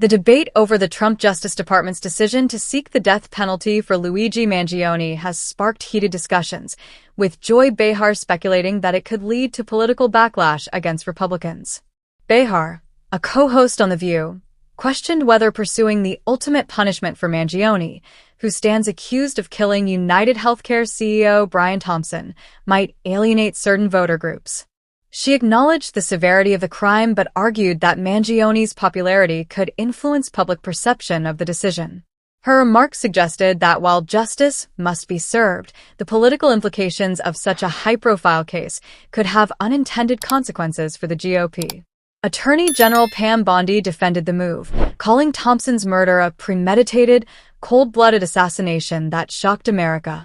The debate over the Trump Justice Department's decision to seek the death penalty for Luigi Mangione has sparked heated discussions, with Behar speculating that it could lead to political backlash against Republicans. Behar, a co-host on The View, questioned whether pursuing the ultimate punishment for Mangione, who stands accused of killing UnitedHealthcare CEO Brian Thompson, might alienate certain voter groups. She acknowledged the severity of the crime but argued that Mangione's popularity could influence public perception of the decision. Her remarks suggested that while justice must be served, the political implications of such a high-profile case could have unintended consequences for the GOP. Attorney General Pam Bondi defended the move, calling Thompson's murder a premeditated, cold-blooded assassination that shocked America.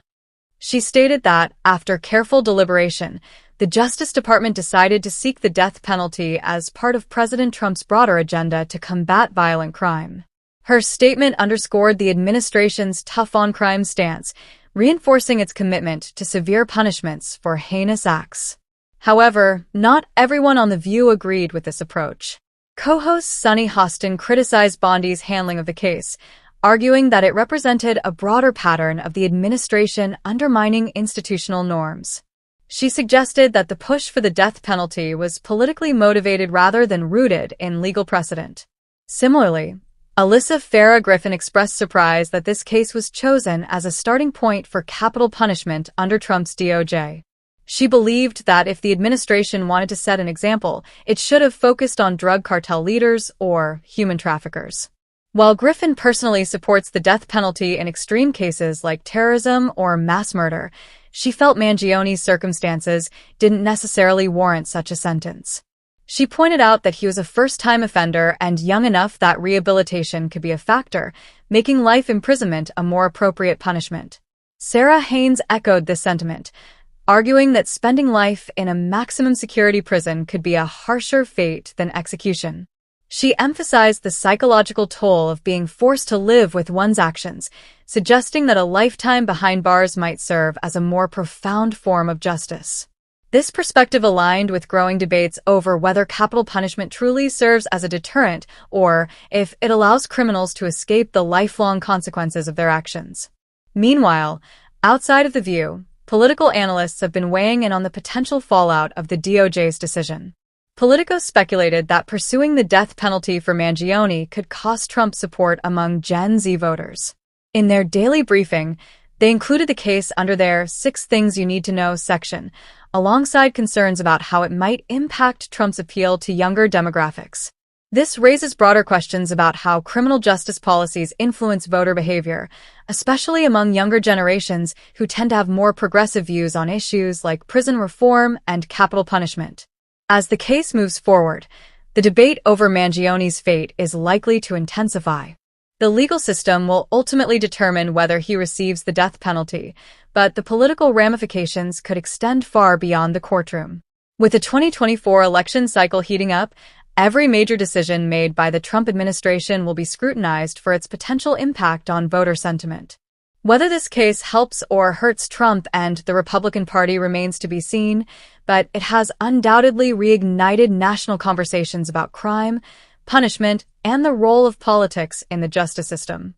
She stated that, after careful deliberation, the Justice Department decided to seek the death penalty as part of President Trump's broader agenda to combat violent crime. Her statement underscored the administration's tough-on-crime stance, reinforcing its commitment to severe punishments for heinous acts. However, not everyone on The View agreed with this approach. Co-host Sunny Hostin criticized Bondi's handling of the case, arguing that it represented a broader pattern of the administration undermining institutional norms. She suggested that the push for the death penalty was politically motivated rather than rooted in legal precedent. Similarly, Alyssa Farah Griffin expressed surprise that this case was chosen as a starting point for capital punishment under Trump's DOJ. She believed that if the administration wanted to set an example, it should have focused on drug cartel leaders or human traffickers. While Griffin personally supports the death penalty in extreme cases like terrorism or mass murder, she felt Mangione's circumstances didn't necessarily warrant such a sentence. She pointed out that he was a first-time offender and young enough that rehabilitation could be a factor, making life imprisonment a more appropriate punishment. Sarah Haynes echoed this sentiment, arguing that spending life in a maximum security prison could be a harsher fate than execution. She emphasized the psychological toll of being forced to live with one's actions, suggesting that a lifetime behind bars might serve as a more profound form of justice. This perspective aligned with growing debates over whether capital punishment truly serves as a deterrent or if it allows criminals to escape the lifelong consequences of their actions. Meanwhile, outside of The View, political analysts have been weighing in on the potential fallout of the DOJ's decision. Politico speculated that pursuing the death penalty for Mangione could cost Trump support among Gen Z voters. In their daily briefing, they included the case under their 6 Things You Need to Know section, alongside concerns about how it might impact Trump's appeal to younger demographics. This raises broader questions about how criminal justice policies influence voter behavior, especially among younger generations who tend to have more progressive views on issues like prison reform and capital punishment. As the case moves forward, the debate over Mangione's fate is likely to intensify. The legal system will ultimately determine whether he receives the death penalty, but the political ramifications could extend far beyond the courtroom. With the 2024 election cycle heating up, every major decision made by the Trump administration will be scrutinized for its potential impact on voter sentiment. Whether this case helps or hurts Trump and the Republican Party remains to be seen, but it has undoubtedly reignited national conversations about crime, punishment, and the role of politics in the justice system.